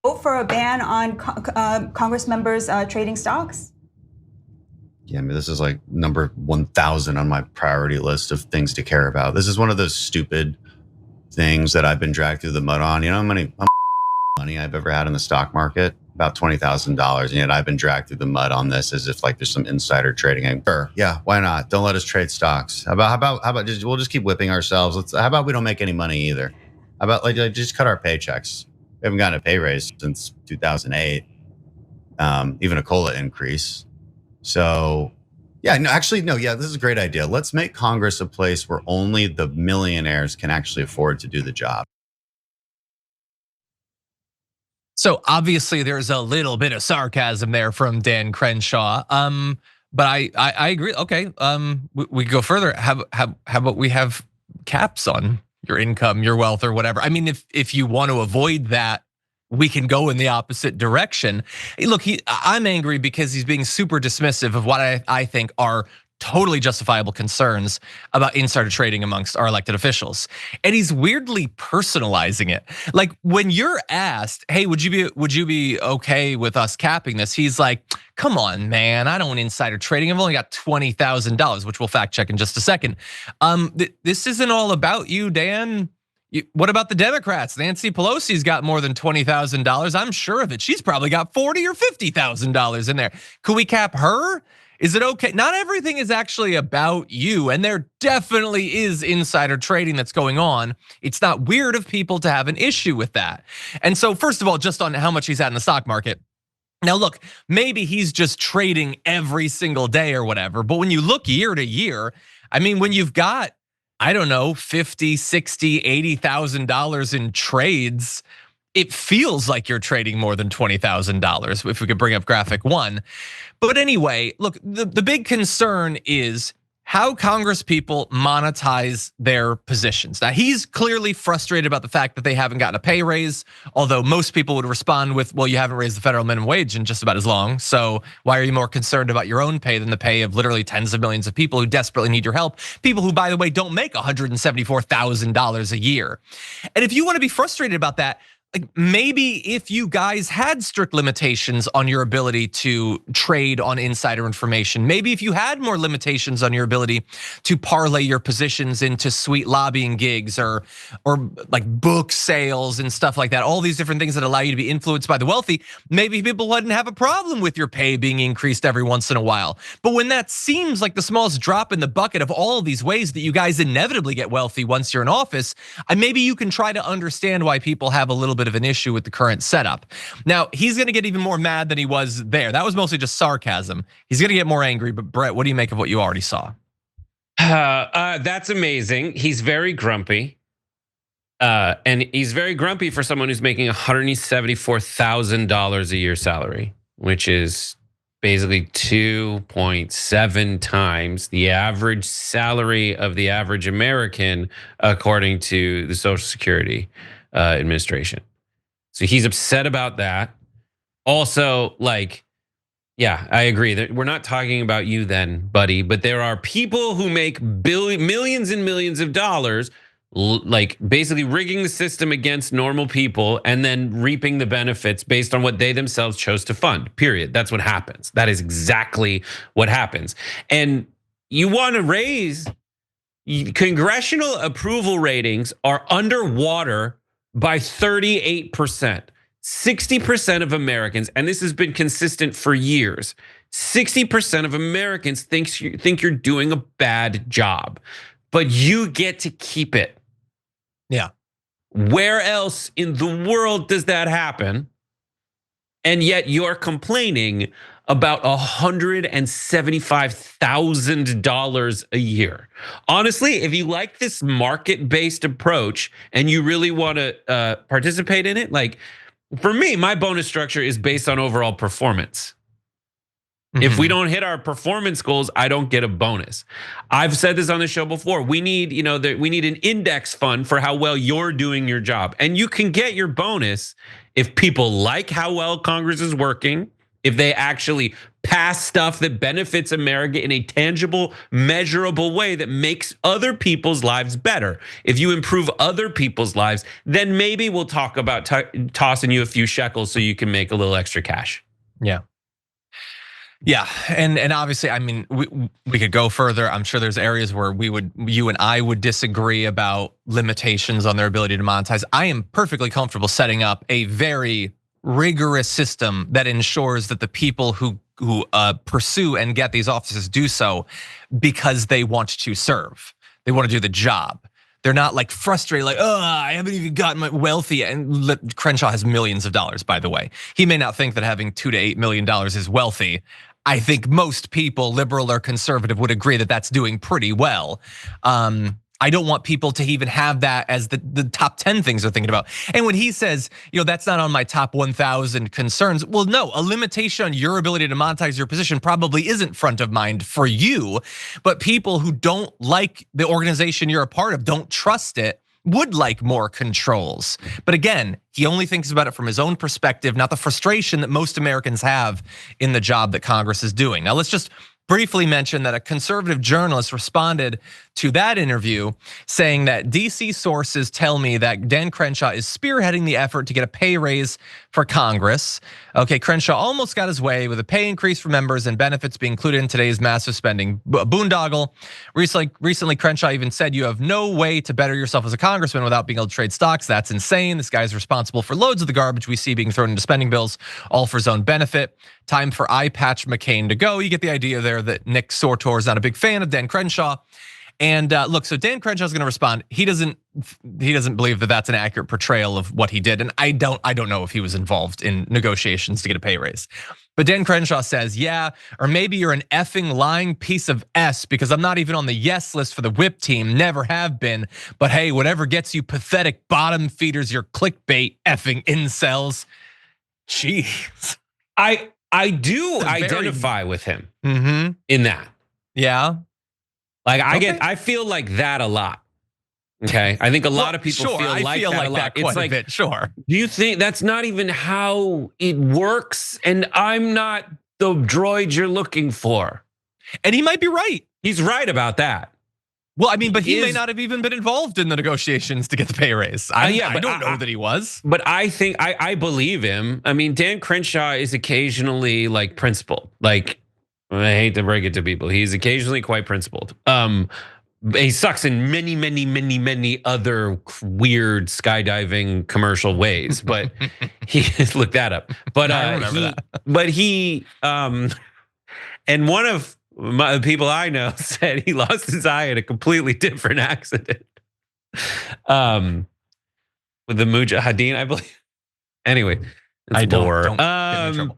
vote for a ban on Congress members trading stocks? Yeah, I mean, this is like number 1,000 on my priority list of things to care about. This is one of those stupid things that I've been dragged through the mud on. You know how many money I've ever had in the stock market? About $20,000, and yet I've been dragged through the mud on this as if like there's some insider trading. And sure, yeah, why not? Don't let us trade stocks. How about we'll just keep whipping ourselves? How about we don't make any money either? How about like just cut our paychecks? We haven't gotten a pay raise since 2008, even a COLA increase. So, yeah, no, actually, no, yeah, this is a great idea. Let's make Congress a place where only the millionaires can actually afford to do the job. So obviously there's a little bit of sarcasm there from Dan Crenshaw. But I agree. Okay, we go further. How about we have caps on your income, your wealth, or whatever? I mean, if you want to avoid that, we can go in the opposite direction. Look, I'm angry because he's being super dismissive of what I think are totally justifiable concerns about insider trading amongst our elected officials. And he's weirdly personalizing it. Like when you're asked, hey, would you be okay with us capping this? He's like, come on, man, I don't want insider trading. I've only got $20,000, which we'll fact check in just a second. This isn't all about you, Dan. What about the Democrats? Nancy Pelosi's got more than $20,000. I'm sure of it. She's probably got $40,000 or $50,000 in there. Could we cap her? Is it okay? Not everything is actually about you, and there definitely is insider trading that's going on. It's not weird of people to have an issue with that. And so first of all, just on how much he's at in the stock market. Now look, maybe he's just trading every single day or whatever, but when you look year to year, I mean, when you've got, I don't know, $50,000, $60,000, $80,000 in trades, it feels like you're trading more than $20,000 if we could bring up graphic one. But anyway, look, the big concern is how Congress people monetize their positions. Now, he's clearly frustrated about the fact that they haven't gotten a pay raise, although most people would respond with, well, you haven't raised the federal minimum wage in just about as long, so why are you more concerned about your own pay than the pay of literally tens of millions of people who desperately need your help? People who, by the way, don't make $174,000 a year. And if you want to be frustrated about that, like maybe if you guys had strict limitations on your ability to trade on insider information, maybe if you had more limitations on your ability to parlay your positions into sweet lobbying gigs or like book sales and stuff like that, all these different things that allow you to be influenced by the wealthy, maybe people wouldn't have a problem with your pay being increased every once in a while. But when that seems like the smallest drop in the bucket of all of these ways that you guys inevitably get wealthy once you're in office, maybe you can try to understand why people have a little bit of an issue with the current setup. Now, he's gonna get even more mad than he was there. That was mostly just sarcasm. He's gonna get more angry, but Brett, what do you make of what you already saw? That's amazing. He's very grumpy. And he's very grumpy for someone who's making $174,000 a year salary, which is basically 2.7 times the average salary of the average American, according to the Social Security Administration. So he's upset about that. Also, like, yeah, I agree that we're not talking about you then, buddy, but there are people who make millions and millions of dollars, like basically rigging the system against normal people and then reaping the benefits based on what they themselves chose to fund, period. That's what happens. That is exactly what happens. And you want to raise, congressional approval ratings are underwater by 38%. 60% of Americans, and this has been consistent for years, 60% of Americans think you're doing a bad job, but you get to keep it. Yeah. Where else in the world does that happen? And yet you're complaining about $175,000 a year. Honestly, if you like this market-based approach and you really want to participate in it, like for me, my bonus structure is based on overall performance. If we don't hit our performance goals, I don't get a bonus. I've said this on the show before. We need, we need an index fund for how well you're doing your job. And you can get your bonus if people like how well Congress is working, if they actually pass stuff that benefits America in a tangible, measurable way that makes other people's lives better. If you improve other people's lives, then maybe we'll talk about tossing you a few shekels so you can make a little extra cash. Yeah. Yeah, and obviously, I mean, we could go further. I'm sure there's areas where you and I would disagree about limitations on their ability to monetize. I am perfectly comfortable setting up a very rigorous system that ensures that the people who pursue and get these offices do so because they want to serve. They want to do the job. They're not like frustrated, like, oh, I haven't even gotten my wealthy. And Crenshaw has millions of dollars, by the way. He may not think that having $2 to $8 million is wealthy. I think most people, liberal or conservative, would agree that that's doing pretty well. I don't want people to even have that as the top 10 things they're thinking about. And when he says, that's not on my top 1,000 concerns. Well, no, a limitation on your ability to monetize your position probably isn't front of mind for you. But people who don't like the organization you're a part of, don't trust it, would like more controls. But again, he only thinks about it from his own perspective, not the frustration that most Americans have in the job that Congress is doing. Now, let's just briefly mention that a conservative journalist responded to that interview saying that DC sources tell me that Dan Crenshaw is spearheading the effort to get a pay raise for Congress. Okay, Crenshaw almost got his way with a pay increase for members and benefits being included in today's massive spending boondoggle. Recently, Crenshaw even said you have no way to better yourself as a congressman without being able to trade stocks. That's insane. This guy's responsible for loads of the garbage we see being thrown into spending bills, all for his own benefit. Time for eye patch McCain to go. You get the idea there that Nick Sortor is not a big fan of Dan Crenshaw. And look, so Dan Crenshaw is going to respond. He doesn't believe that that's an accurate portrayal of what he did, and I don't know if he was involved in negotiations to get a pay raise. But Dan Crenshaw says, yeah, or maybe you're an effing lying piece of S because I'm not even on the yes list for the whip team, never have been. But hey, whatever gets you pathetic bottom feeders, your clickbait effing incels. Jeez, I do identify with him in that. Yeah. Like I feel like that a lot. Okay, I think a lot of people feel like that a lot. It's like, bit, sure. Do you think that's not even how it works? And I'm not the droid you're looking for. And he might be right. He's right about that. Well, I mean, but he may not have even been involved in the negotiations to get the pay raise. I don't know that he was. But I think I believe him. I mean, Dan Crenshaw is occasionally like principled. Like, I hate to break it to people, he's occasionally quite principled. He sucks in many other weird skydiving commercial ways, but he look that up. But and one of the people I know said he lost his eye in a completely different accident. With the Mujahideen, I believe. Anyway, I don't get in trouble.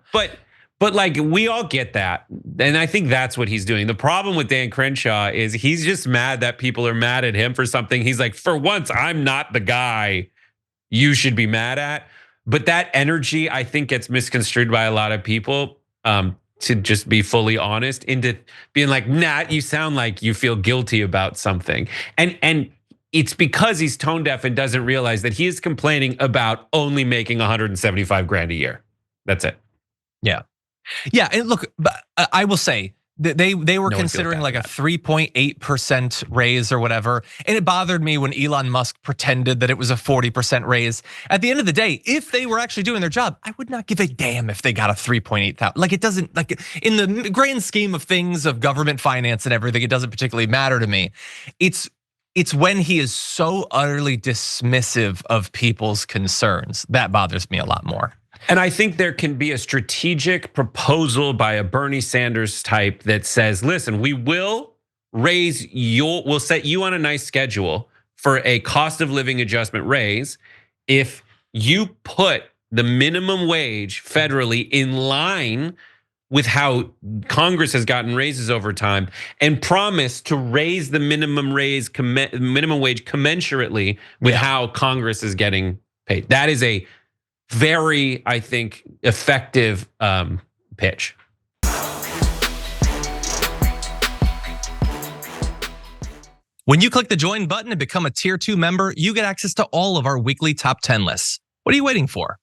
But like we all get that. And I think that's what he's doing. The problem with Dan Crenshaw is he's just mad that people are mad at him for something. He's like, for once, I'm not the guy you should be mad at. But that energy, I think, gets misconstrued by a lot of people, to just be fully honest, into being like, nah, you sound like you feel guilty about something. And it's because he's tone deaf and doesn't realize that he is complaining about only making 175 grand a year. That's it. Yeah. Yeah, and look, I will say that they were considering like a 3.8% raise or whatever, and it bothered me when Elon Musk pretended that it was a 40% raise. At the end of the day, if they were actually doing their job, I would not give a damn if they got a 3.8. Like it doesn't, like in the grand scheme of things of government finance and everything, it doesn't particularly matter to me. It's when he is so utterly dismissive of people's concerns that bothers me a lot more. And I think there can be a strategic proposal by a Bernie Sanders type that says, listen, we'll set you on a nice schedule for a cost of living adjustment raise if you put the minimum wage federally in line with how Congress has gotten raises over time, and promise to raise the minimum wage commensurately with how Congress is getting paid. That is a very, I think, effective pitch. When you click the join button and become a tier 2 member, you get access to all of our weekly top 10 lists. What are you waiting for?